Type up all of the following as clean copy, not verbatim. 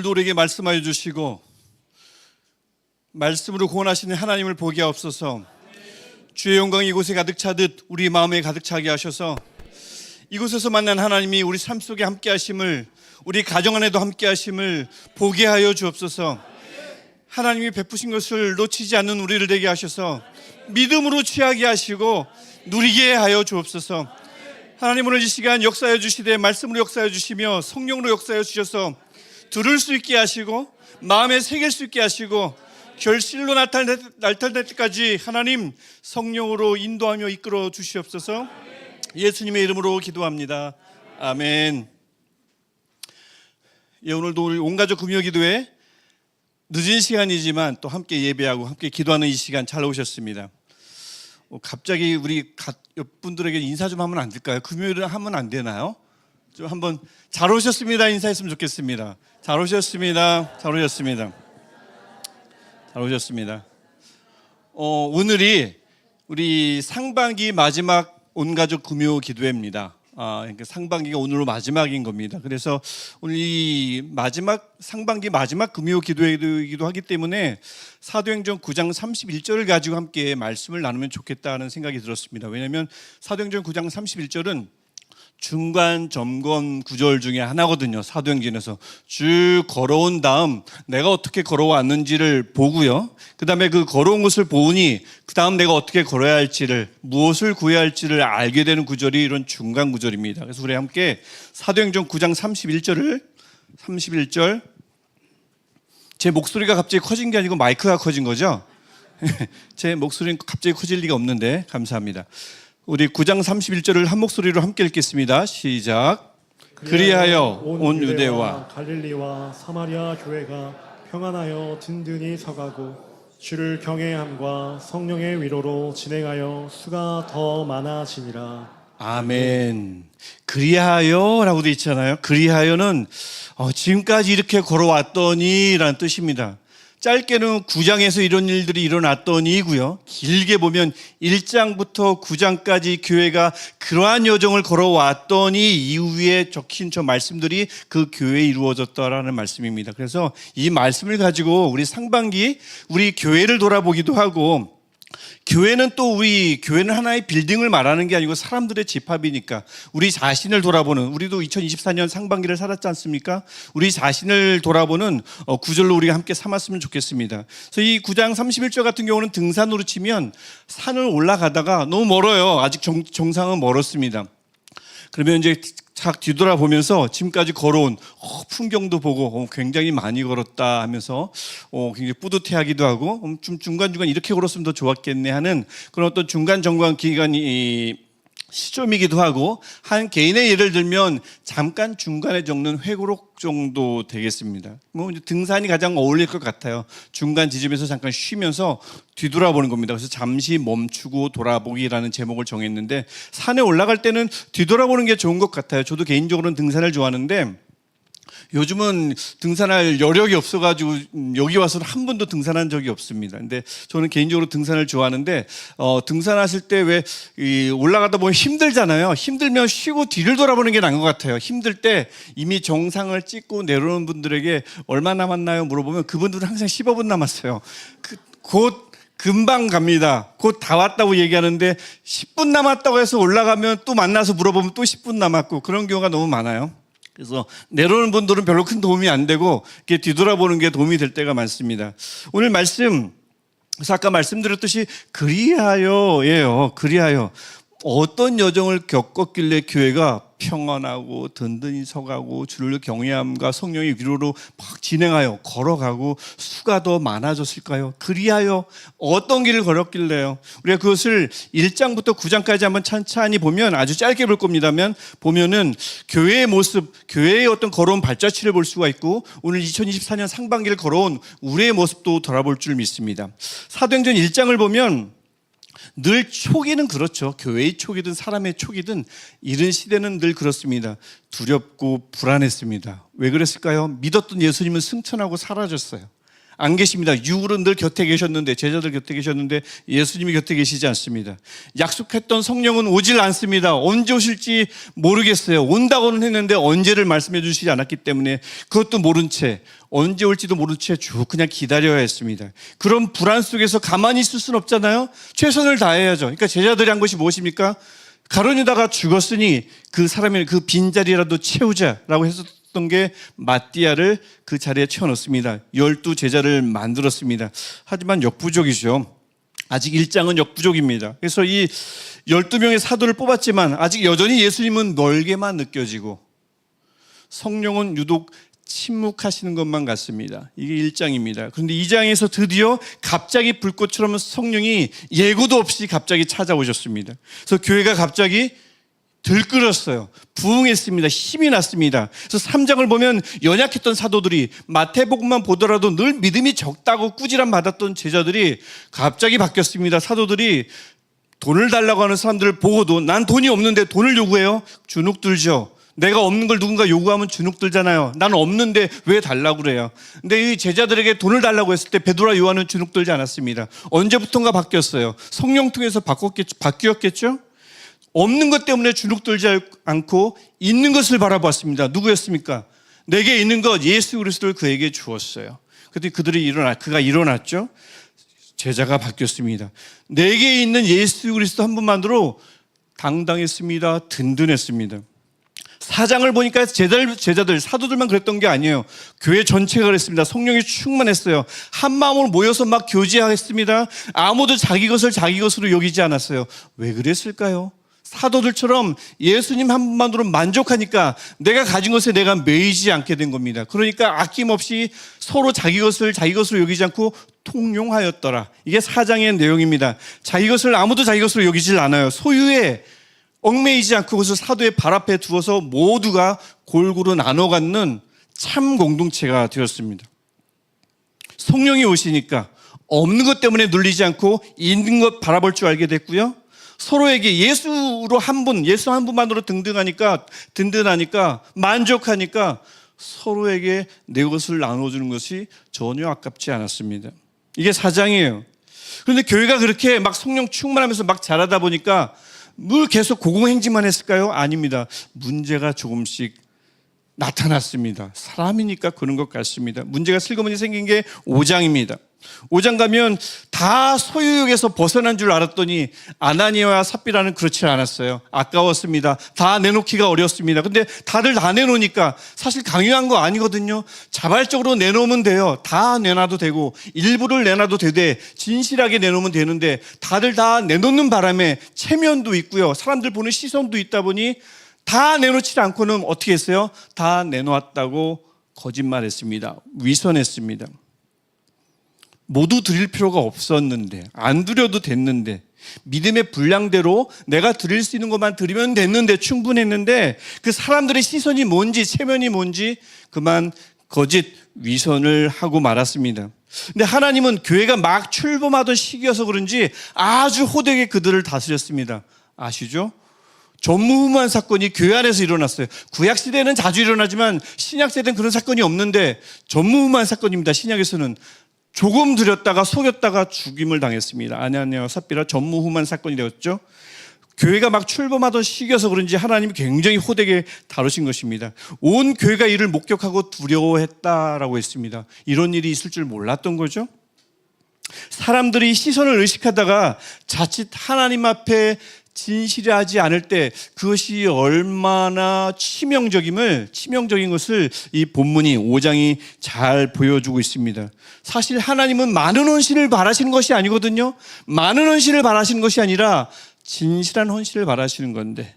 오늘도 우리에게 말씀하여 주시고 말씀으로 구원하시는 하나님을 보게 하옵소서. 주의 영광이 이곳에 가득 차듯 우리 마음에 가득 차게 하셔서 이곳에서 만난 하나님이 우리 삶 속에 함께 하심을, 우리 가정 안에도 함께 하심을 보게 하여 주옵소서. 하나님이 베푸신 것을 놓치지 않는 우리를 되게 하셔서 믿음으로 취하게 하시고 누리게 하여 주옵소서. 하나님, 오늘 이 시간 역사해 주시되 말씀으로 역사해 주시며 성령으로 역사해 주셔서 들을 수 있게 하시고 마음에 새길 수 있게 하시고 결실로 나타날 때까지 하나님 성령으로 인도하며 이끌어 주시옵소서. 예수님의 이름으로 기도합니다. 아멘. 예, 오늘도 우리 온가족 금요기도회 늦은 시간이지만 또 함께 예배하고 함께 기도하는 이 시간 잘 오셨습니다. 갑자기 우리 옆분들에게 인사 좀 하면 안 될까요? 금요일에 하면 안 되나요? 좀 한번 잘 오셨습니다 인사했으면 좋겠습니다. 잘 오셨습니다. 잘 오셨습니다. 잘 오셨습니다. 오늘이 우리 상반기 마지막 온가족 금요 기도회입니다. 그러니까 상반기가 오늘로 마지막인 겁니다. 그래서 오늘 이 상반기 마지막 금요 기도회이기도 하기 때문에 사도행전 9장 31절을 가지고 함께 말씀을 나누면 좋겠다는 생각이 들었습니다. 왜냐하면 사도행전 9장 31절은 중간 점검 구절 중에 하나거든요. 사도행전에서 쭉 걸어온 다음 내가 어떻게 걸어왔는지를 보고요, 그 다음에 그 걸어온 것을 보니 그 다음 내가 어떻게 걸어야 할지를, 무엇을 구해야 할지를 알게 되는 구절이 이런 중간 구절입니다. 그래서 우리 함께 사도행전 9장 31절, 제 목소리가 갑자기 커진 게 아니고 마이크가 커진 거죠? 제 목소리는 갑자기 커질 리가 없는데 감사합니다. 우리 9장 31절을 한 목소리로 함께 읽겠습니다. 시작. 그리하여 온 유대와 갈릴리와 사마리아 교회가 평안하여 든든히 서가고 주를 경외함과 성령의 위로로 진행하여 수가 더 많아지니라. 아멘. 그리하여 라고 되어 있잖아요. 그리하여는 지금까지 이렇게 걸어왔더니 라는 뜻입니다. 짧게는 9장에서 이런 일들이 일어났더니고요, 길게 보면 1장부터 9장까지 교회가 그러한 여정을 걸어왔더니 이후에 적힌 저 말씀들이 그 교회에 이루어졌다라는 말씀입니다. 그래서 이 말씀을 가지고 우리 상반기 우리 교회를 돌아보기도 하고, 교회는 하나의 빌딩을 말하는 게 아니고 사람들의 집합이니까 우리 자신을 돌아보는, 우리도 2024년 상반기를 살았지 않습니까? 우리 자신을 돌아보는 구절로 우리가 함께 삼았으면 좋겠습니다. 그래서 이 9장 31절 같은 경우는 등산으로 치면 산을 올라가다가 너무 멀어요. 아직 정상은 멀었습니다. 그러면 이제 착 뒤돌아보면서 지금까지 걸어온 풍경도 보고 굉장히 많이 걸었다 하면서 굉장히 뿌듯해하기도 하고 좀 중간중간 이렇게 걸었으면 더 좋았겠네 하는 그런 어떤 중간 점검 기간이 시점이기도 하고, 한 개인의 예를 들면 잠깐 중간에 적는 회고록 정도 되겠습니다. 이제 등산이 가장 어울릴 것 같아요. 중간 지점에서 잠깐 쉬면서 뒤돌아보는 겁니다. 그래서 잠시 멈추고 돌아보기라는 제목을 정했는데, 산에 올라갈 때는 뒤돌아보는 게 좋은 것 같아요. 저도 개인적으로는 등산을 좋아하는데 요즘은 등산할 여력이 없어가지고 여기 와서는 한 번도 등산한 적이 없습니다. 근데 저는 개인적으로 등산을 좋아하는데 등산하실 때 왜 올라가다 보면 힘들잖아요. 힘들면 쉬고 뒤를 돌아보는 게 나은 것 같아요. 힘들 때 이미 정상을 찍고 내려오는 분들에게 얼마 남았나요? 물어보면 그분들은 항상 15분 남았어요. 곧 금방 갑니다. 곧 다 왔다고 얘기하는데 10분 남았다고 해서 올라가면 또 만나서 물어보면 또 10분 남았고, 그런 경우가 너무 많아요. 그래서 내려오는 분들은 별로 큰 도움이 안 되고 이렇게 뒤돌아보는 게 도움이 될 때가 많습니다. 오늘 말씀, 그래서 아까 말씀드렸듯이 그리하여예요. 그리하여 어떤 여정을 겪었길래 교회가 평안하고 든든히 서가고 주를 경외함과 성령의 위로로 막 진행하여 걸어가고 수가 더 많아졌을까요? 그리하여 어떤 길을 걸었길래요? 우리가 그것을 1장부터 9장까지 한번 찬찬히 보면, 아주 짧게 볼 겁니다만 보면은 교회의 모습, 교회의 어떤 걸어온 발자취를 볼 수가 있고, 오늘 2024년 상반기를 걸어온 우리의 모습도 돌아볼 줄 믿습니다. 사도행전 1장을 보면 늘 초기는 그렇죠. 교회의 초기든 사람의 초기든 이른 시대는 늘 그렇습니다. 두렵고 불안했습니다. 왜 그랬을까요? 믿었던 예수님은 승천하고 사라졌어요. 안 계십니다. 육으로 늘 곁에 계셨는데, 제자들 곁에 계셨는데 예수님이 곁에 계시지 않습니다. 약속했던 성령은 오질 않습니다. 언제 오실지 모르겠어요. 온다고는 했는데 언제를 말씀해 주시지 않았기 때문에 그것도 모른 채, 언제 올지도 모른 채 쭉 그냥 기다려야 했습니다. 그런 불안 속에서 가만히 있을 수는 없잖아요. 최선을 다해야죠. 그러니까 제자들이 한 것이 무엇입니까? 가룟 유다가 죽었으니 그 사람의 그 빈자리라도 채우자라고 했었던 게 마띠아를 그 자리에 채워넣습니다. 12 제자를 만들었습니다. 하지만 역부족이죠. 아직 일장은 역부족입니다. 그래서 이 12명의 사도를 뽑았지만 아직 여전히 예수님은 멀게만 느껴지고 성령은 유독 침묵하시는 것만 같습니다. 이게 1장입니다. 그런데 2장에서 드디어 갑자기 불꽃처럼 성령이 예고도 없이 갑자기 찾아오셨습니다. 그래서 교회가 갑자기 들끓었어요. 부흥했습니다. 힘이 났습니다. 그래서 3장을 보면 연약했던 사도들이, 마태복음만 보더라도 늘 믿음이 적다고 꾸지람 받았던 제자들이 갑자기 바뀌었습니다. 사도들이 돈을 달라고 하는 사람들을 보고도 난 돈이 없는데 돈을 요구해요? 주눅들죠. 내가 없는 걸 누군가 요구하면 주눅들잖아요. 나는 없는데 왜 달라고 그래요? 근데 이 제자들에게 돈을 달라고 했을 때 베드로와 요한은 주눅들지 않았습니다. 언제부턴가 바뀌었어요. 성령 통해서 바뀌었겠죠? 없는 것 때문에 주눅들지 않고 있는 것을 바라봤습니다. 누구였습니까? 내게 있는 것 예수 그리스도를 그에게 주었어요. 그때 그가 일어났죠. 제자가 바뀌었습니다. 내게 있는 예수 그리스도 한 분만으로 당당했습니다. 든든했습니다. 4장을 보니까 제자들, 사도들만 그랬던 게 아니에요. 교회 전체가 그랬습니다. 성령이 충만했어요. 한 마음으로 모여서 막 교제했습니다. 아무도 자기 것을 자기 것으로 여기지 않았어요. 왜 그랬을까요? 사도들처럼 예수님 한 분만으로 만족하니까 내가 가진 것에 내가 매이지 않게 된 겁니다. 그러니까 아낌없이 서로 자기 것을 자기 것으로 여기지 않고 통용하였더라. 이게 4장의 내용입니다. 자기 것을 아무도 자기 것으로 여기질 않아요. 소유에 얽매이지 않고 그것을 사도의 발 앞에 두어서 모두가 골고루 나눠 갖는 참 공동체가 되었습니다. 성령이 오시니까 없는 것 때문에 눌리지 않고 있는 것 바라볼 줄 알게 됐고요. 서로에게 예수 한 분만으로 든든하니까 만족하니까 서로에게 내 것을 나눠주는 것이 전혀 아깝지 않았습니다. 이게 4장이에요. 그런데 교회가 그렇게 막 성령 충만하면서 막 자라다 보니까 늘 계속 고공행진만 했을까요? 아닙니다. 문제가 조금씩 나타났습니다. 사람이니까 그런 것 같습니다. 문제가 슬그머니 생긴 게 5장입니다. 5장 가면 다 소유욕에서 벗어난 줄 알았더니 아나니아와 삽비라는 그렇지 않았어요. 아까웠습니다. 다 내놓기가 어렵습니다. 근데 다들 다 내놓으니까 사실 강요한 거 아니거든요. 자발적으로 내놓으면 돼요. 다 내놔도 되고 일부를 내놔도 되되 진실하게 내놓으면 되는데 다들 다 내놓는 바람에 체면도 있고요. 사람들 보는 시선도 있다 보니 다 내놓지 않고는 어떻게 했어요? 다 내놓았다고 거짓말했습니다. 위선했습니다. 모두 드릴 필요가 없었는데, 안 드려도 됐는데, 믿음의 분량대로 내가 드릴 수 있는 것만 드리면 됐는데, 충분했는데 그 사람들의 시선이 뭔지, 체면이 뭔지 그만 거짓 위선을 하고 말았습니다. 근데 하나님은 교회가 막 출범하던 시기여서 그런지 아주 호되게 그들을 다스렸습니다. 아시죠? 전무후무한 사건이 교회 안에서 일어났어요. 구약시대는 자주 일어나지만 신약시대는 그런 사건이 없는데 전무후무한 사건입니다. 신약에서는 조금 드렸다가 속였다가 죽임을 당했습니다. 아나니아와 삽비라 전무후무한 사건이 되었죠. 교회가 막 출범하던 시기여서 그런지 하나님이 굉장히 호되게 다루신 것입니다. 온 교회가 이를 목격하고 두려워했다라고 했습니다. 이런 일이 있을 줄 몰랐던 거죠. 사람들이 시선을 의식하다가 자칫 하나님 앞에 진실하지 않을 때 그것이 얼마나 치명적인 것을 이 본문이 5장이 잘 보여주고 있습니다. 사실 하나님은 많은 헌신을 바라시는 것이 아니거든요. 많은 헌신을 바라시는 것이 아니라 진실한 헌신을 바라시는 건데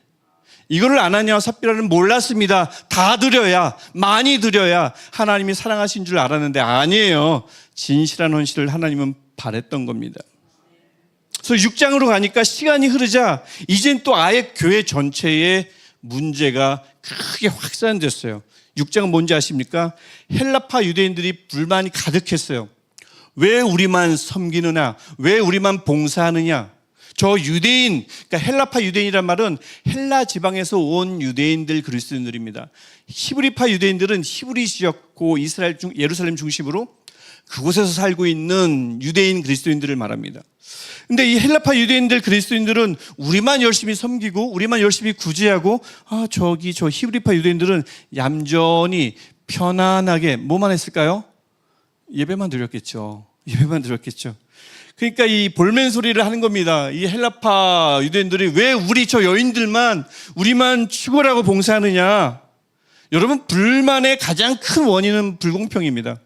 이거를 아나니아와 삽비라는 몰랐습니다. 다 드려야, 많이 드려야 하나님이 사랑하신 줄 알았는데 아니에요. 진실한 헌신을 하나님은 바랬던 겁니다. 그래서 6장으로 가니까 시간이 흐르자 이젠 또 아예 교회 전체에 문제가 크게 확산됐어요. 6장은 뭔지 아십니까? 헬라파 유대인들이 불만이 가득했어요. 왜 우리만 섬기느냐? 왜 우리만 봉사하느냐? 저 유대인, 그러니까 헬라파 유대인이란 말은 헬라 지방에서 온 유대인들 그리스도인들입니다. 히브리파 유대인들은 히브리 지역, 예루살렘 중심으로 그곳에서 살고 있는 유대인 그리스도인들을 말합니다. 근데 이 헬라파 유대인들 그리스도인들은 우리만 열심히 섬기고 우리만 열심히 구제하고 저기 저 히브리파 유대인들은 얌전히 편안하게 뭐만 했을까요? 예배만 드렸겠죠. 예배만 드렸겠죠. 그러니까 이 볼멘 소리를 하는 겁니다. 이 헬라파 유대인들이 왜 우리 저 여인들만 우리만 추구하고 봉사하느냐. 여러분, 불만의 가장 큰 원인은 불공평입니다.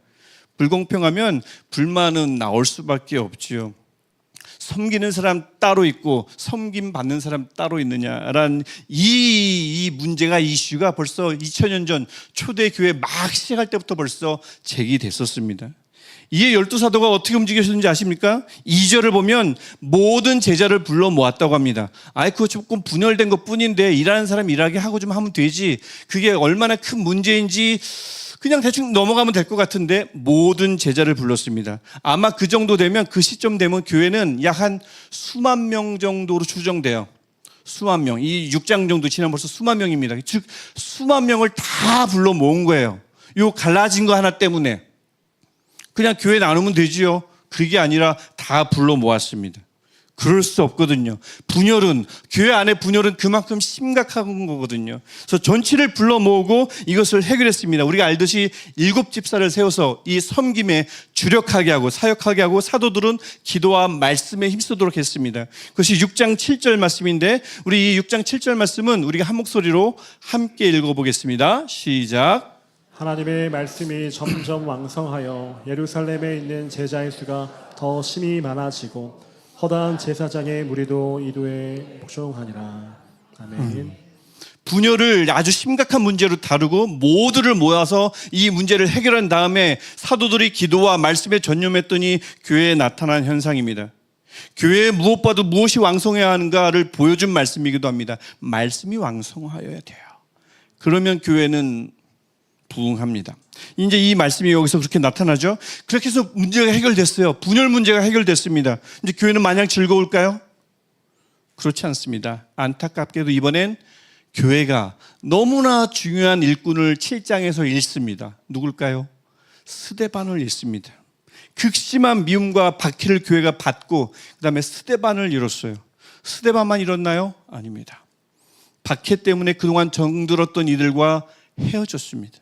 불공평하면 불만은 나올 수밖에 없지요. 섬기는 사람 따로 있고 섬김 받는 사람 따로 있느냐라는 이 문제가 이슈가 벌써 2000년 전 초대교회 막 시작할 때부터 벌써 제기됐었습니다. 이에 12사도가 어떻게 움직였는지 아십니까? 2절을 보면 모든 제자를 불러 모았다고 합니다. 그거 조금 분열된 것 뿐인데 일하는 사람 일하게 하고 좀 하면 되지. 그게 얼마나 큰 문제인지 그냥 대충 넘어가면 될 것 같은데 모든 제자를 불렀습니다. 아마 그 정도 되면 그 시점 되면 교회는 약 한 수만 명 정도로 추정돼요. 수만 명. 이 6장 정도 지나면 벌써 수만 명입니다. 즉 수만 명을 다 불러 모은 거예요. 요 갈라진 거 하나 때문에. 그냥 교회 나누면 되지요. 그게 아니라 다 불러 모았습니다. 그럴 수 없거든요. 분열은, 교회 안에 분열은 그만큼 심각한 거거든요. 그래서 전체를 불러 모으고 이것을 해결했습니다. 우리가 알듯이 7집사를 세워서 이 섬김에 주력하게 하고 사역하게 하고 사도들은 기도와 말씀에 힘쓰도록 했습니다. 그것이 6장 7절 말씀인데 우리 이 6장 7절 말씀은 우리가 한 목소리로 함께 읽어보겠습니다. 시작. 하나님의 말씀이 점점 왕성하여 예루살렘에 있는 제자의 수가 더 심히 많아지고 허다한 제사장의 무리도 이도에 복종하니라. 아멘. 분열을 아주 심각한 문제로 다루고 모두를 모아서 이 문제를 해결한 다음에 사도들이 기도와 말씀에 전념했더니 교회에 나타난 현상입니다. 교회에 무엇봐도 무엇이 왕성해야 하는가를 보여준 말씀이기도 합니다. 말씀이 왕성하여야 돼요. 그러면 교회는 부흥합니다. 이제 이 말씀이 여기서 그렇게 나타나죠. 그렇게 해서 문제가 해결됐어요. 분열 문제가 해결됐습니다. 이제 교회는 마냥 즐거울까요? 그렇지 않습니다. 안타깝게도 이번엔 교회가 너무나 중요한 일꾼을 7장에서 잃습니다. 누굴까요? 스데반을 잃습니다. 극심한 미움과 박해를 교회가 받고 그 다음에 스데반을 잃었어요. 스데반만 잃었나요? 아닙니다. 박해 때문에 그동안 정들었던 이들과 헤어졌습니다.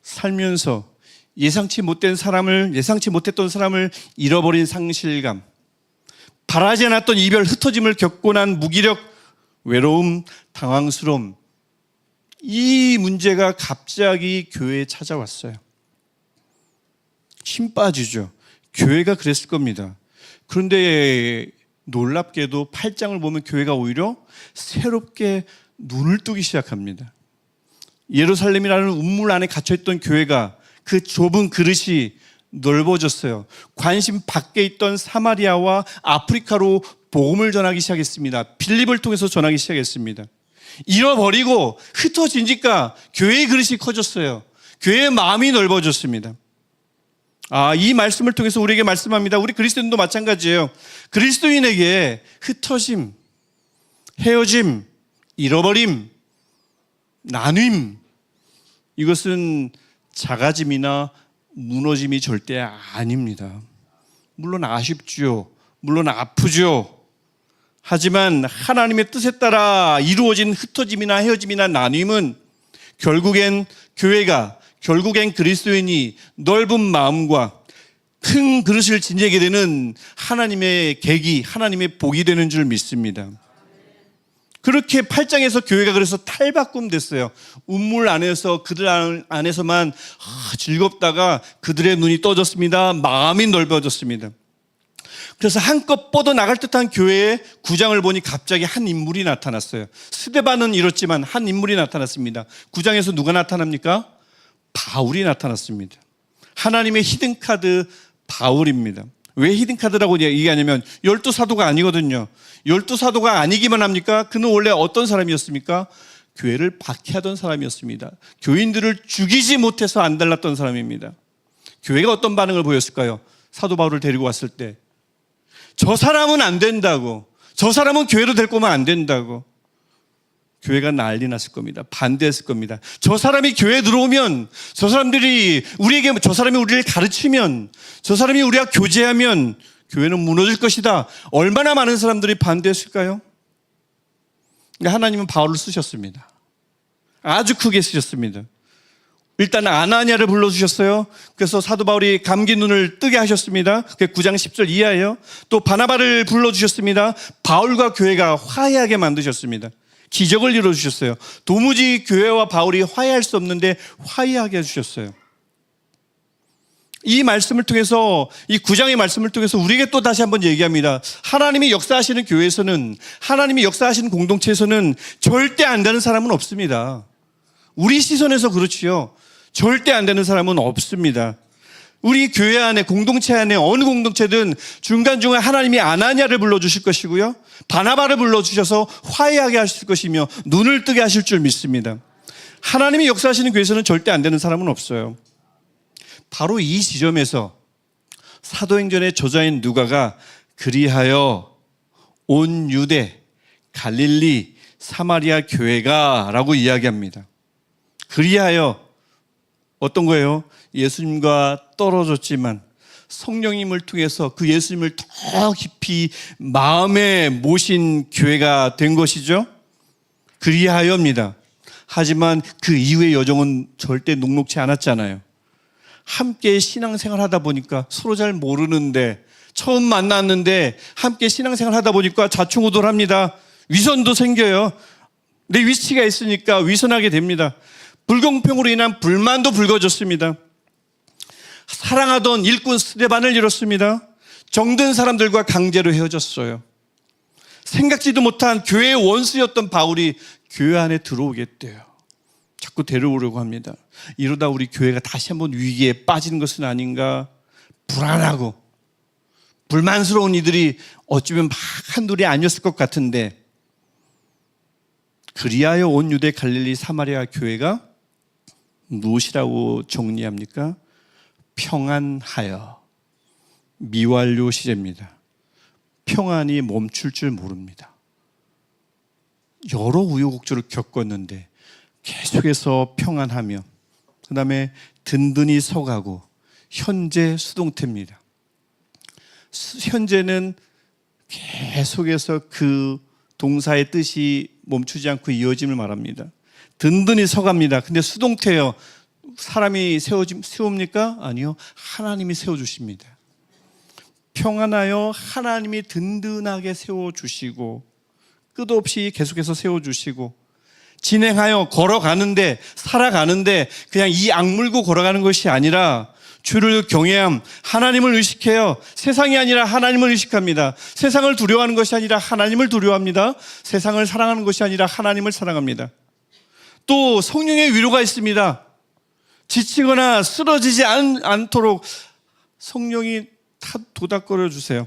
살면서 예상치 못했던 사람을 잃어버린 상실감, 바라지 않았던 이별, 흩어짐을 겪고 난 무기력, 외로움, 당황스러움, 이 문제가 갑자기 교회에 찾아왔어요. 힘 빠지죠. 교회가 그랬을 겁니다. 그런데 놀랍게도 8장을 보면 교회가 오히려 새롭게 눈을 뜨기 시작합니다. 예루살렘이라는 우물 안에 갇혀있던 교회가 그 좁은 그릇이 넓어졌어요. 관심 밖에 있던 사마리아와 아프리카로 복음을 전하기 시작했습니다. 빌립을 통해서 전하기 시작했습니다. 잃어버리고 흩어지니까 교회의 그릇이 커졌어요. 교회의 마음이 넓어졌습니다. 이 말씀을 통해서 우리에게 말씀합니다. 우리 그리스도인도 마찬가지예요. 그리스도인에게 흩어짐, 헤어짐, 잃어버림, 나눔, 이것은 작아짐이나 무너짐이 절대 아닙니다. 물론 아쉽죠. 물론 아프죠. 하지만 하나님의 뜻에 따라 이루어진 흩어짐이나 헤어짐이나 나눔은 결국엔 교회가, 결국엔 그리스도인이 넓은 마음과 큰 그릇을 지니게 되는 하나님의 계기, 하나님의 복이 되는 줄 믿습니다. 그렇게 8장에서 교회가 그래서 탈바꿈 됐어요. 우물 안에서 그들 안에서만 즐겁다가 그들의 눈이 떠졌습니다. 마음이 넓어졌습니다. 그래서 한껏 뻗어나갈 듯한 교회의 구장을 보니 갑자기 한 인물이 나타났어요. 스데반은 이렇지만 한 인물이 나타났습니다. 구장에서 누가 나타납니까? 바울이 나타났습니다. 하나님의 히든카드 바울입니다. 왜 히든카드라고 얘기하냐면 12사도가 아니거든요. 12사도가 아니기만 합니까? 그는 원래 어떤 사람이었습니까? 교회를 박해하던 사람이었습니다. 교인들을 죽이지 못해서 안달났던 사람입니다. 교회가 어떤 반응을 보였을까요? 사도 바울을 데리고 왔을 때 저 사람은 안 된다고, 저 사람은 교회로 데리고 오면 안 된다고. 교회가 난리 났을 겁니다. 반대했을 겁니다. 저 사람이 교회에 들어오면, 저 사람이 우리를 가르치면, 저 사람이 우리와 교제하면 교회는 무너질 것이다. 얼마나 많은 사람들이 반대했을까요? 하나님은 바울을 쓰셨습니다. 아주 크게 쓰셨습니다. 일단 아나니아를 불러주셨어요. 그래서 사도 바울이 감기 눈을 뜨게 하셨습니다. 그게 9장 10절 이하예요. 또 바나바를 불러주셨습니다. 바울과 교회가 화해하게 만드셨습니다. 기적을 이루어주셨어요. 도무지 교회와 바울이 화해할 수 없는데 화해하게 해주셨어요. 이 말씀을 통해서, 이 9장의 말씀을 통해서 우리에게 또 다시 한번 얘기합니다. 하나님이 역사하시는 교회에서는, 하나님이 역사하시는 공동체에서는 절대 안 되는 사람은 없습니다. 우리 시선에서 그렇지요. 절대 안 되는 사람은 없습니다. 우리 교회 안에, 공동체 안에 어느 공동체든 중간중간 하나님이 아나니아를 불러주실 것이고요, 바나바를 불러주셔서 화해하게 하실 것이며 눈을 뜨게 하실 줄 믿습니다. 하나님이 역사하시는 교회에서는 절대 안 되는 사람은 없어요. 바로 이 지점에서 사도행전의 저자인 누가가 그리하여 온 유대, 갈릴리, 사마리아 교회가 라고 이야기합니다. 그리하여 어떤 거예요? 예수님과 떨어졌지만 성령님을 통해서 그 예수님을 더 깊이 마음에 모신 교회가 된 것이죠. 그리하여입니다. 하지만 그 이후의 여정은 절대 녹록지 않았잖아요. 함께 신앙생활 하다 보니까 서로 잘 모르는데, 처음 만났는데 함께 신앙생활 하다 보니까 좌충우돌합니다. 위선도 생겨요. 내 위치가 있으니까 위선하게 됩니다. 불공평으로 인한 불만도 불거졌습니다. 사랑하던 일꾼 스데반을 잃었습니다. 정든 사람들과 강제로 헤어졌어요. 생각지도 못한 교회의 원수였던 바울이 교회 안에 들어오겠대요. 자꾸 데려오려고 합니다. 이러다 우리 교회가 다시 한번 위기에 빠지는 것은 아닌가, 불안하고 불만스러운 이들이 어쩌면 막 한둘이 아니었을 것 같은데, 그리하여 온 유대 갈릴리 사마리아 교회가 무엇이라고 정리합니까? 평안하여. 미완료 시제입니다. 평안이 멈출 줄 모릅니다. 여러 우여곡절을 겪었는데 계속해서 평안하며, 그 다음에 든든히 서가고, 현재 수동태입니다. 현재는 계속해서 그 동사의 뜻이 멈추지 않고 이어짐을 말합니다. 든든히 서갑니다. 근데 수동태예요. 사람이 세웁니까? 아니요. 하나님이 세워주십니다. 평안하여 하나님이 든든하게 세워주시고, 끝없이 계속해서 세워주시고, 진행하여 걸어가는데, 살아가는데 그냥 이 악물고 걸어가는 것이 아니라 주를 경외함, 하나님을 의식해요. 세상이 아니라 하나님을 의식합니다. 세상을 두려워하는 것이 아니라 하나님을 두려워합니다. 세상을 사랑하는 것이 아니라 하나님을 사랑합니다. 또 성령의 위로가 있습니다. 지치거나 쓰러지지 않도록 성령이 다 도닥거려 주세요.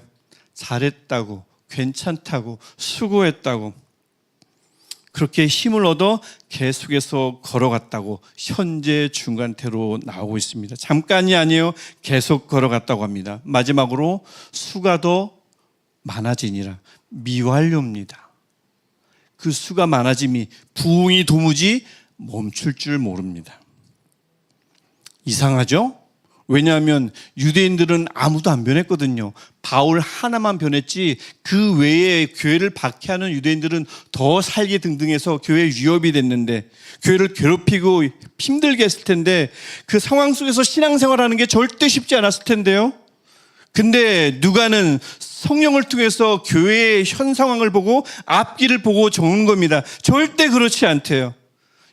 잘했다고, 괜찮다고, 수고했다고. 그렇게 힘을 얻어 계속해서 걸어갔다고 현재 중간태로 나오고 있습니다. 잠깐이 아니에요. 계속 걸어갔다고 합니다. 마지막으로 수가 더 많아지니라. 미완료입니다. 그 수가 많아짐이, 부흥이 도무지 멈출 줄 모릅니다. 이상하죠? 왜냐하면 유대인들은 아무도 안 변했거든요. 바울 하나만 변했지 그 외에 교회를 박해하는 유대인들은 더 살기 등등해서 교회에 위협이 됐는데, 교회를 괴롭히고 힘들게 했을 텐데, 그 상황 속에서 신앙생활하는 게 절대 쉽지 않았을 텐데요. 근데 누가는 성령을 통해서 교회의 현 상황을 보고 앞길을 보고 적은 겁니다. 절대 그렇지 않대요.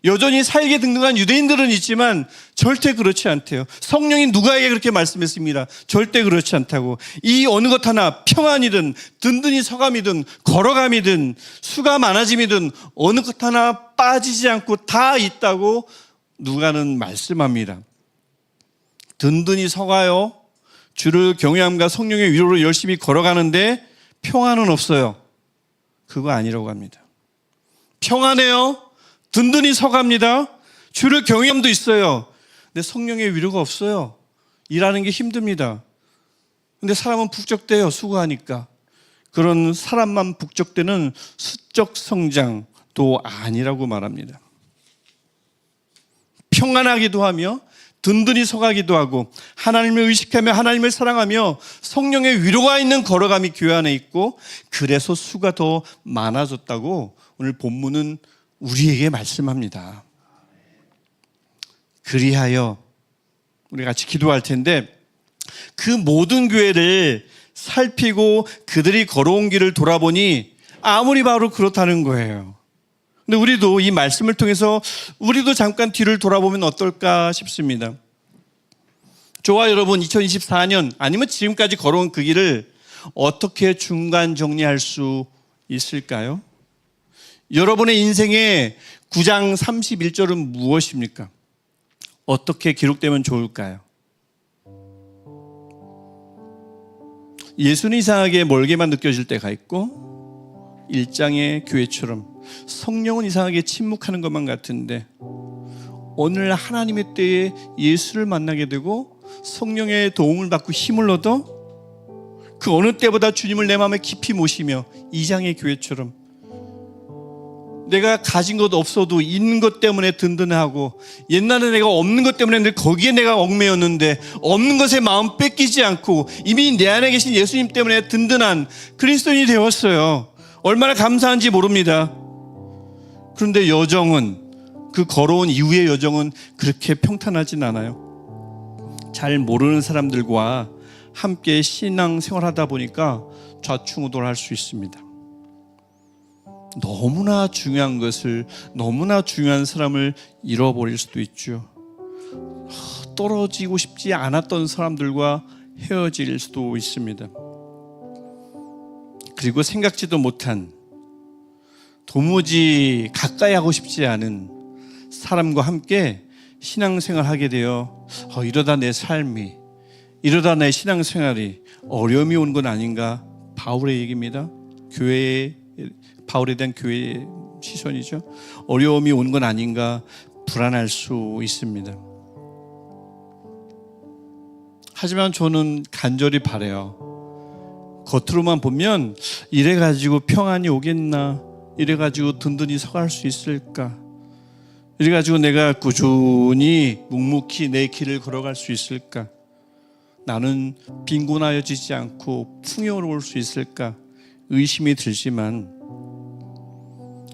여전히 살게 등등한 유대인들은 있지만 절대 그렇지 않대요. 성령이 누가에게 그렇게 말씀했습니다. 절대 그렇지 않다고. 이 어느 것 하나, 평안이든 든든히 서감이든 걸어감이든 수가 많아짐이든 어느 것 하나 빠지지 않고 다 있다고 누가는 말씀합니다. 든든히 서가요. 주를 경외함과 성령의 위로로 열심히 걸어가는데 평안은 없어요. 그거 아니라고 합니다. 평안해요. 든든히 서갑니다. 주를 경외함도 있어요. 근데 성령의 위로가 없어요. 일하는 게 힘듭니다. 근데 사람은 북적대요. 수고하니까. 그런 사람만 북적대는 수적 성장, 또 아니라고 말합니다. 평안하기도 하며 든든히 서가기도 하고 하나님을 의식하며 하나님을 사랑하며 성령의 위로가 있는 걸어감이 교회 안에 있고 그래서 수가 더 많아졌다고 오늘 본문은 우리에게 말씀합니다. 그리하여 우리 같이 기도할 텐데 그 모든 교회를 살피고 그들이 걸어온 길을 돌아보니 아무리 봐도 그렇다는 거예요. 근데 우리도 이 말씀을 통해서 우리도 잠깐 뒤를 돌아보면 어떨까 싶습니다. 저와 여러분 2024년 아니면 지금까지 걸어온 그 길을 어떻게 중간 정리할 수 있을까요? 여러분의 인생의 9장 31절은 무엇입니까? 어떻게 기록되면 좋을까요? 예수는 이상하게 멀게만 느껴질 때가 있고 1장의 교회처럼 성령은 이상하게 침묵하는 것만 같은데 오늘 하나님의 때에 예수를 만나게 되고 성령의 도움을 받고 힘을 얻어 그 어느 때보다 주님을 내 마음에 깊이 모시며 2장의 교회처럼 내가 가진 것 없어도 있는 것 때문에 든든하고 옛날에 내가 없는 것 때문에 늘 거기에 내가 얽매였는데 없는 것에 마음 뺏기지 않고 이미 내 안에 계신 예수님 때문에 든든한 그리스도인이 되었어요. 얼마나 감사한지 모릅니다. 그런데 여정은 그 걸어온 이후의 여정은 그렇게 평탄하진 않아요. 잘 모르는 사람들과 함께 신앙 생활하다 보니까 좌충우돌할 수 있습니다. 너무나 중요한 것을 너무나 중요한 사람을 잃어버릴 수도 있죠. 떨어지고 싶지 않았던 사람들과 헤어질 수도 있습니다. 그리고 생각지도 못한 도무지 가까이 하고 싶지 않은 사람과 함께 신앙생활을 하게 되어 이러다 내 삶이 이러다 내 신앙생활이 어려움이 온 건 아닌가. 바울의 얘기입니다. 바울에 대한 교회의 시선이죠. 어려움이 온 건 아닌가 불안할 수 있습니다. 하지만 저는 간절히 바라요. 겉으로만 보면 이래가지고 평안이 오겠나, 이래가지고 든든히 서갈 수 있을까, 이래가지고 내가 꾸준히 묵묵히 내 길을 걸어갈 수 있을까, 나는 빈곤하여지지 않고 풍요로울 수 있을까 의심이 들지만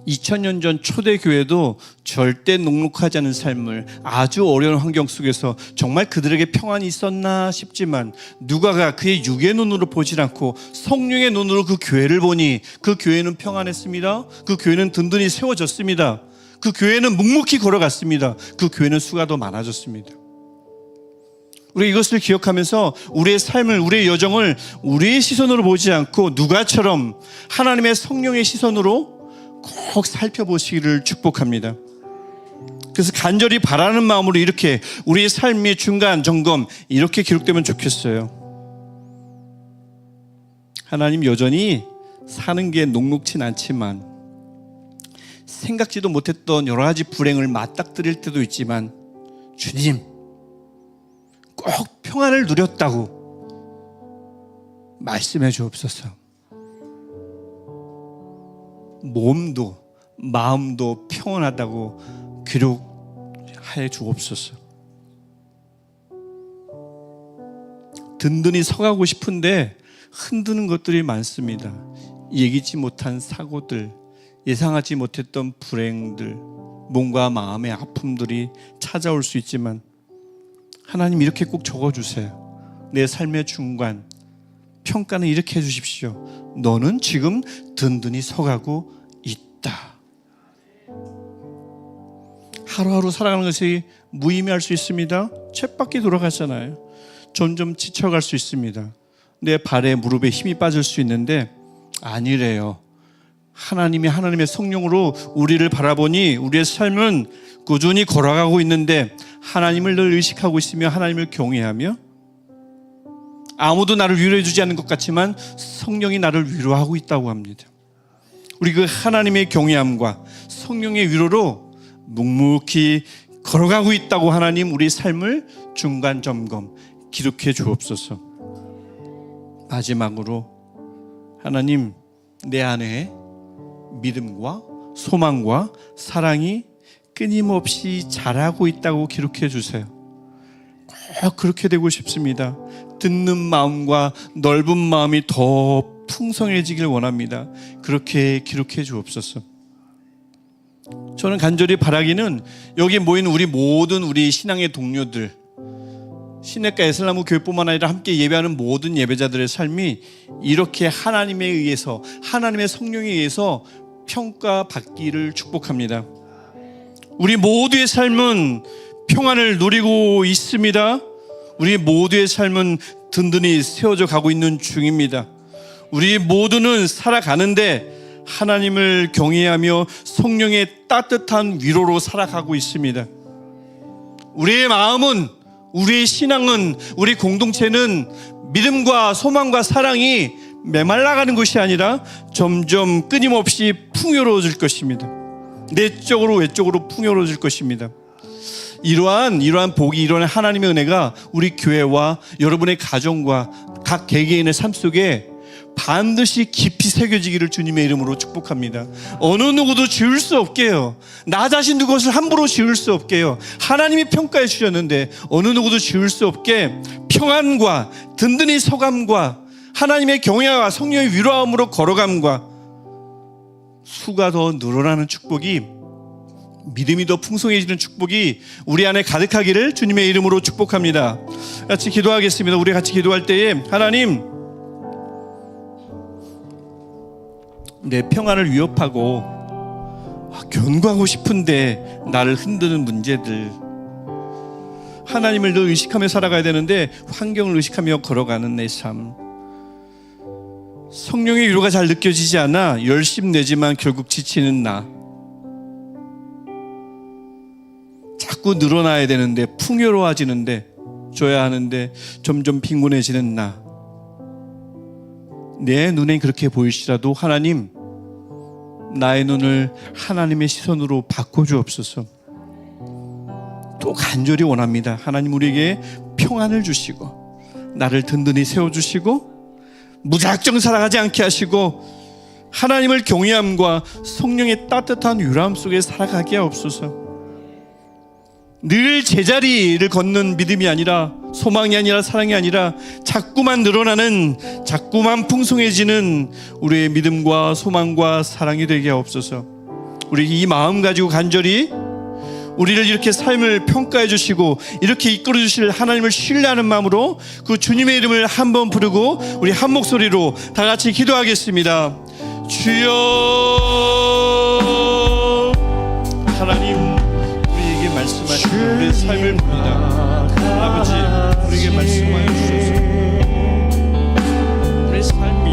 2000년 전 초대교회도 절대 녹록하지 않은 삶을 아주 어려운 환경 속에서 정말 그들에게 평안이 있었나 싶지만 누가가 그의 육의 눈으로 보질 않고 성령의 눈으로 그 교회를 보니 그 교회는 평안했습니다. 그 교회는 든든히 세워졌습니다. 그 교회는 묵묵히 걸어갔습니다. 그 교회는 수가 더 많아졌습니다. 우리 이것을 기억하면서 우리의 삶을, 우리의 여정을 우리의 시선으로 보지 않고 누가처럼 하나님의 성령의 시선으로 꼭 살펴보시기를 축복합니다. 그래서 간절히 바라는 마음으로 이렇게 우리의 삶의 중간 점검 이렇게 기록되면 좋겠어요. 하나님, 여전히 사는 게 녹록진 않지만 생각지도 못했던 여러 가지 불행을 맞닥뜨릴 때도 있지만 주님, 꼭 평안을 누렸다고 말씀해 주옵소서. 몸도 마음도 평안하다고 기록해 주옵소서. 든든히 서가고 싶은데 흔드는 것들이 많습니다. 예기치 못한 사고들, 예상하지 못했던 불행들, 몸과 마음의 아픔들이 찾아올 수 있지만 하나님, 이렇게 꼭 적어주세요. 내 삶의 중간 평가는 이렇게 해주십시오. 너는 지금 든든히 서가고 있다. 하루하루 살아가는 것이 무의미할 수 있습니다. 쳇바퀴 돌아가잖아요. 점점 지쳐갈 수 있습니다. 내 발에 무릎에 힘이 빠질 수 있는데 아니래요. 하나님의 성령으로 우리를 바라보니 우리의 삶은 꾸준히 걸어가고 있는데 하나님을 늘 의식하고 있으며 하나님을 경외하며 아무도 나를 위로해 주지 않는 것 같지만 성령이 나를 위로하고 있다고 합니다. 우리 그 하나님의 경외함과 성령의 위로로 묵묵히 걸어가고 있다고 하나님 우리 삶을 중간 점검 기록해 주옵소서. 마지막으로 하나님, 내 안에 믿음과 소망과 사랑이 끊임없이 자라고 있다고 기록해 주세요. 꼭 그렇게 되고 싶습니다. 듣는 마음과 넓은 마음이 더 풍성해지길 원합니다. 그렇게 기록해 주옵소서. 저는 간절히 바라기는 여기 모인 우리 모든 우리 신앙의 동료들, 시냇가 에슬라무 교회뿐만 아니라 함께 예배하는 모든 예배자들의 삶이 이렇게 하나님에 의해서, 하나님의 성령에 의해서 평가받기를 축복합니다. 우리 모두의 삶은 평안을 누리고 있습니다. 우리 모두의 삶은 든든히 세워져 가고 있는 중입니다. 우리 모두는 살아가는데 하나님을 경외하며 성령의 따뜻한 위로로 살아가고 있습니다. 우리의 마음은, 우리의 신앙은, 우리 공동체는 믿음과 소망과 사랑이 메말라가는 것이 아니라 점점 끊임없이 풍요로워질 것입니다. 내적으로 외적으로 풍요로워질 것입니다. 이러한 복이, 이러한 하나님의 은혜가 우리 교회와 여러분의 가정과 각 개개인의 삶 속에 반드시 깊이 새겨지기를 주님의 이름으로 축복합니다. 어느 누구도 지을 수 없게요. 나 자신도 그것을 함부로 지을 수 없게요. 하나님이 평가해 주셨는데 어느 누구도 지을 수 없게 평안과 든든히 서감과 하나님의 경외와 성령의 위로함으로 걸어감과 수가 더 늘어나는 축복이, 믿음이 더 풍성해지는 축복이 우리 안에 가득하기를 주님의 이름으로 축복합니다. 같이 기도하겠습니다. 우리 같이 기도할 때에 하나님, 내 평안을 위협하고 견고하고 싶은데 나를 흔드는 문제들, 하나님을 늘 의식하며 살아가야 되는데 환경을 의식하며 걸어가는 내 삶, 성령의 위로가 잘 느껴지지 않아 열심내지만 결국 지치는 나, 자꾸 늘어나야 되는데 풍요로워지는데 줘야 하는데 점점 빈곤해지는 나, 내 눈에 그렇게 보일지라도 하나님, 나의 눈을 하나님의 시선으로 바꿔주옵소서. 또 간절히 원합니다. 하나님, 우리에게 평안을 주시고 나를 든든히 세워주시고 무작정 살아가지 않게 하시고 하나님을 경외함과 성령의 따뜻한 유람 속에 살아가게 하옵소서. 늘 제자리를 걷는 믿음이 아니라, 소망이 아니라, 사랑이 아니라 자꾸만 늘어나는, 자꾸만 풍성해지는 우리의 믿음과 소망과 사랑이 되게 하옵소서. 우리 이 마음 가지고 간절히 우리를 이렇게 삶을 평가해 주시고 이렇게 이끌어 주실 하나님을 신뢰하는 마음으로 그 주님의 이름을 한번 부르고 우리 한 목소리로 다 같이 기도하겠습니다. 주여, 하나님, 우리에게 말씀하시는 우리의 삶을 봅니다. 아버지, 우리에게 말씀하여 주셔서 우리의 삶이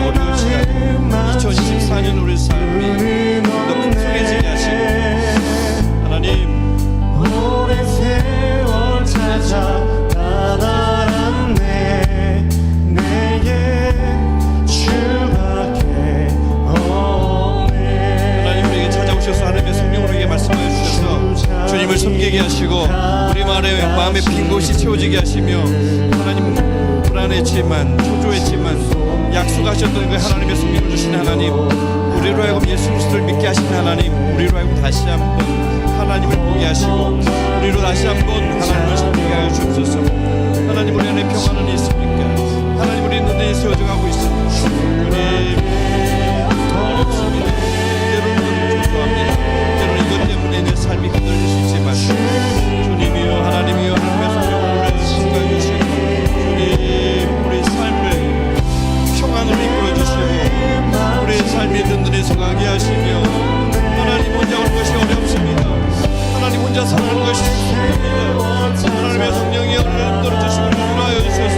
어려운 시간, 2024년 우리의 삶이 더 풍성해지게 하시고 하나님, 오랜 세월 찾아 나달았네. 내게 주밖에 없네. 하나님, 우리에게 찾아오셔서 하나님의 성령으로 우리에게 말씀하여 주셔서 주님을 섬기게 하시고 우리 마음에 빈 곳이 채워지게 하시며 하나님, 불안했지만 초조했지만 약속하셨던 그 하나님의 성령을 주신 하나님, 우리로 하여금 예수 그리스도를 믿게 하신 하나님, 우리로 하여금 다시 한번 하나님을 보게 하시고 우리로 다시 한번 하나님을 섬기게 하여 주옵소서. 하나님, 우리 안에 평안은 있습니까? 하나님, 우리 눈에 세워져 가고 있습니다. 주님, 어렵습니다. 때로는 조소합니다. 때로는 이것 때문에 내 삶이 흔들릴 수 있지만 주님이여, 하나님이여, 하나님의 성령으로 인도해 주시고 주님, 우리 삶을 평안으로 이끌어 주시고 우리의 삶이 든든히 서가게 하시며 하나님, 혼자 오는 것이 어렵습니다. 하나님, 혼자 사는 것이 쉽습니다. 하나님의 성령이 오늘 떨어주시고 인도하여 주셔서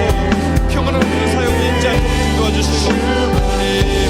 평안한 그 사역을 잊지 않고 도와주시고 하나님,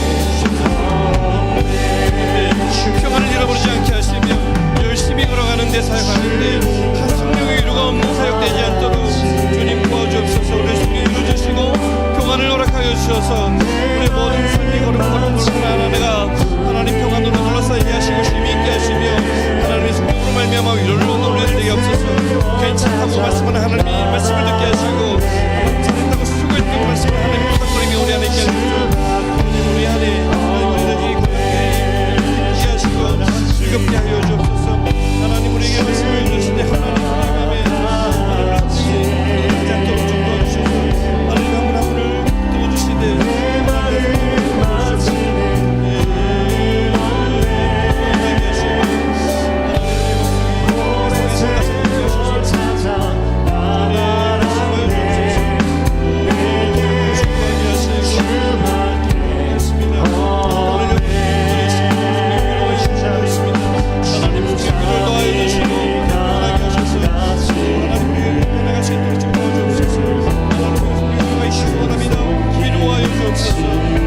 즐겁게 하여 주옵소서. 하나님 우리에게 말씀을 주시되 하나님 우리 맘에 하나님 하지 않도록 좀 도와주셔서 하나님 한 분 한 분을 도와주시되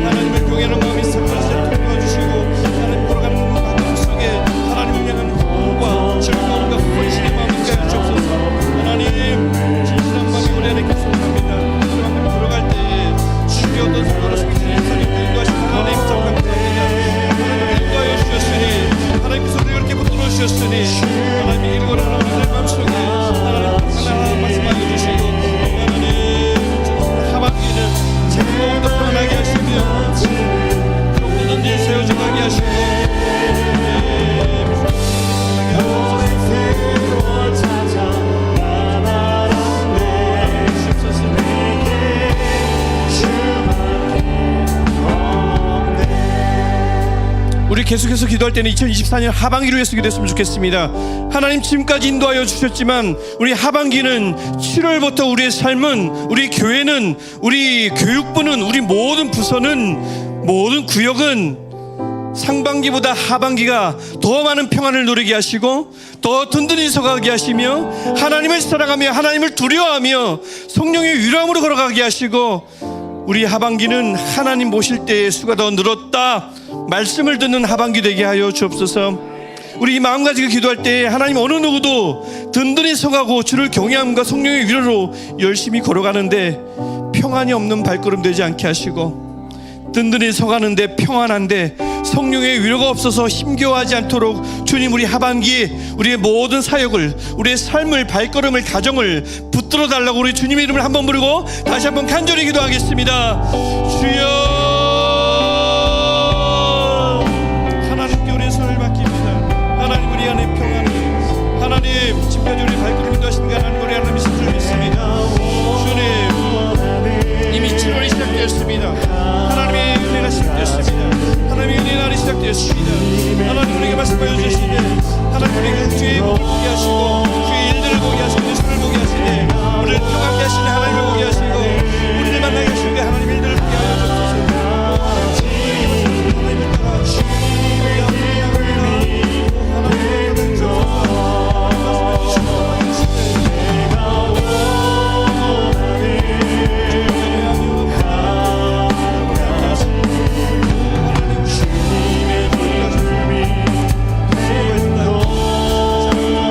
하나님의 교회는 마음이 사랑하시고 도와주시고 하나님 걸어가는 과정 속에 하나님을 향한 호흡과 즐거움과 헌신의 마음이 가여 주옵소서. 하나님 진실한 마음이 우리 안에 계속합니다. 우리 마음을 걸어갈 때에 주의 어떤 성도로 숨기는 하나님께 인도하신 하나님 참 감사합니다. 하나님 인도하여 주셨으니 하나님께서 우리를 이렇게 붙들어 주셨으니 하나님이 일거라는 우리의 마음속에 하나님 하나 말씀하여 주시고 하나님 하반기는 더욱더 편하게 하시며 누구든지 세워져 가게 하시고 우리 계속해서 기도할 때는 2024년 하반기를 위해서 기도했으면 좋겠습니다. 하나님 지금까지 인도하여 주셨지만 우리 하반기는 7월부터 우리의 삶은, 우리 교회는, 우리 교육부는, 우리 모든 부서는, 모든 구역은 상반기보다 하반기가 더 많은 평안을 누리게 하시고 더 든든히 서가게 하시며 하나님을 사랑하며 하나님을 두려워하며 성령의 위로함으로 걸어가게 하시고 우리 하반기는 하나님 모실 때의 수가 더 늘었다 말씀을 듣는 하반기 되게 하여 주옵소서. 우리 이 마음 가지고 기도할 때 하나님 어느 누구도 든든히 서가고 주를 경외함과 성령의 위로로 열심히 걸어가는데 평안이 없는 발걸음 되지 않게 하시고 든든히 서가는데 평안한데 성령의 위로가 없어서 힘겨워하지 않도록 주님 우리 하반기에 우리의 모든 사역을, 우리의 삶을, 발걸음을, 가정을 붙들어 달라고 우리 주님의 이름을 한번 부르고 다시 한번 간절히 기도하겠습니다. 주여, 하나님께 우리의 손을 맡깁니다. 하나님 우리 안에 평안을, 하나님 지금까지 우리 발걸음 인도하신 게 하나님 우리 하나님 있을 줄 믿습니다. 주님 이미 7월이 시작되었습니다. 하나님의 은혜가 시작되었습니다. 하나님의 은혜가 시작되었습니다. 하나님 우리에게 말씀하여 주시되 하나님 우리에게 주의 복을 보게 하시고 주의 일들을 보게 하시고 주의 손을 보게 하시되 우리를 평안케 하시는 하나님을 보게 하시고 우리를 만나게 하시는 그 하나님의 일들을 보게 하여 주옵소서. 하나님을 따라 주의 하나님을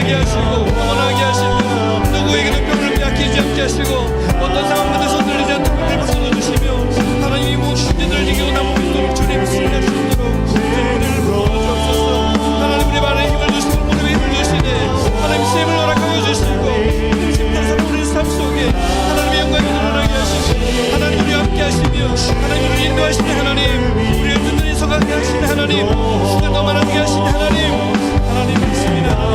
평안하게 하시고 평안하게 하시고 누구에게도 평을 빼앗기지 않게 하시고 어떤 상황 가운데서 흔들리지 않도록 우리를 붙들어주시며 하나님이 무엇이든 이기고 남은 주님 승리할 수 있도록 우리를 불러주옵소서. 하나님 우리 발에 힘을 주시고 무릎에 힘을 주시네 하나님 셈을 허락하여 주시고 심탄사로 우리 삶 속에 하나님의 영광이 드러나게 하시고 하나님 우리와 함께 하시며 하나님 우리를 인도하시네 하나님 우리를 든든히 서가게 하시네 하나님 수가 더 많아지게 하시네 하나님 믿습니다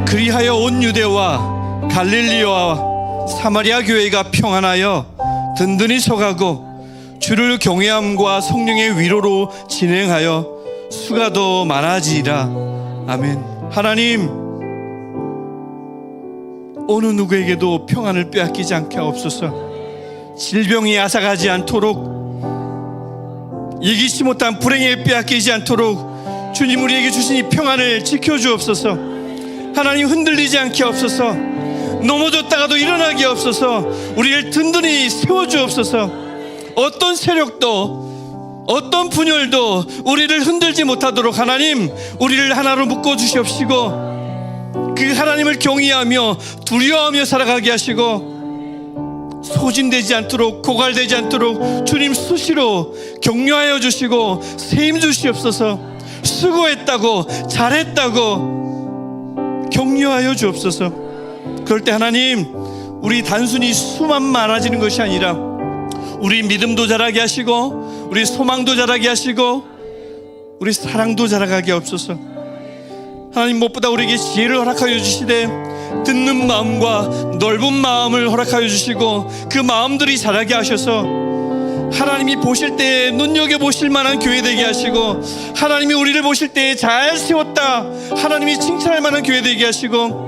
그리하여 온 유대와 갈릴리와 사마리아 교회가 평안하여 든든히 서가고 주를 경외함과 성령의 위로로 진행하여 수가 더 많아지리라. 아멘. 하나님 어느 누구에게도 평안을 빼앗기지 않게 하옵소서. 질병이 앗아가지 않도록 이기지 못한 불행에 빼앗기지 않도록 주님 우리에게 주신 이 평안을 지켜주옵소서. 하나님 흔들리지 않게 하옵소서. 넘어졌다가도 일어나게 하옵소서. 우리를 든든히 세워주옵소서. 어떤 세력도 어떤 분열도 우리를 흔들지 못하도록 하나님 우리를 하나로 묶어주시옵시고 그 하나님을 경외하며 두려워하며 살아가게 하시고 소진되지 않도록 고갈되지 않도록 주님 수시로 격려하여 주시고 세임 주시옵소서. 수고했다고 잘했다고 격려하여 주옵소서. 그럴 때 하나님 우리 단순히 수만 많아지는 것이 아니라 우리 믿음도 자라게 하시고 우리 소망도 자라게 하시고 우리 사랑도 자라가게 하옵소서. 하나님 무엇보다 우리에게 지혜를 허락하여 주시되 듣는 마음과 넓은 마음을 허락하여 주시고 그 마음들이 자라게 하셔서 하나님이 보실 때에 눈여겨보실 만한 교회 되게 하시고 하나님이 우리를 보실 때에 잘 세웠다 하나님이 칭찬할 만한 교회 되게 하시고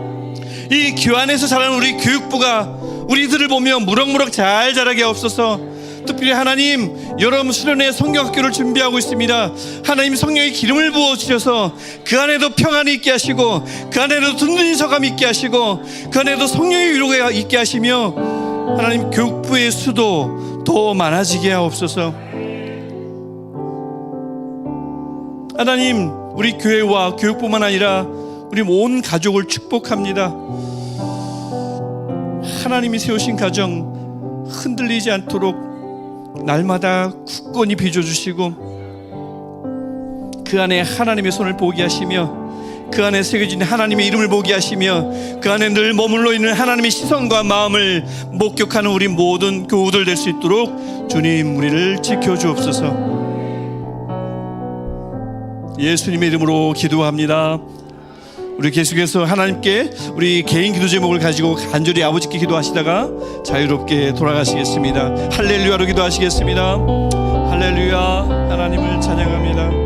이 교회 안에서 자라는 우리 교육부가 우리들을 보며 무럭무럭 잘 자라게 하옵소서. 특별히 하나님 여러분 수련회 성경학교를 준비하고 있습니다. 하나님 성령의 기름을 부어주셔서 그 안에도 평안이 있게 하시고 그 안에도 든든히 서감이 있게 하시고 그 안에도 성령의 위로가 있게 하시며 하나님 교육부의 수도 더 많아지게 하옵소서. 하나님 우리 교회와 교육뿐만 아니라 우리 온 가족을 축복합니다. 하나님이 세우신 가정 흔들리지 않도록 날마다 굳건히 빚어주시고 그 안에 하나님의 손을 보게 하시며 그 안에 새겨진 하나님의 이름을 보게 하시며 그 안에 늘 머물러 있는 하나님의 시선과 마음을 목격하는 우리 모든 교우들 될 수 있도록 주님 우리를 지켜주옵소서. 예수님의 이름으로 기도합니다. 우리 계속해서 하나님께 우리 개인 기도 제목을 가지고 간절히 아버지께 기도하시다가 자유롭게 돌아가시겠습니다. 할렐루야로 기도하시겠습니다. 할렐루야. 하나님을 찬양합니다.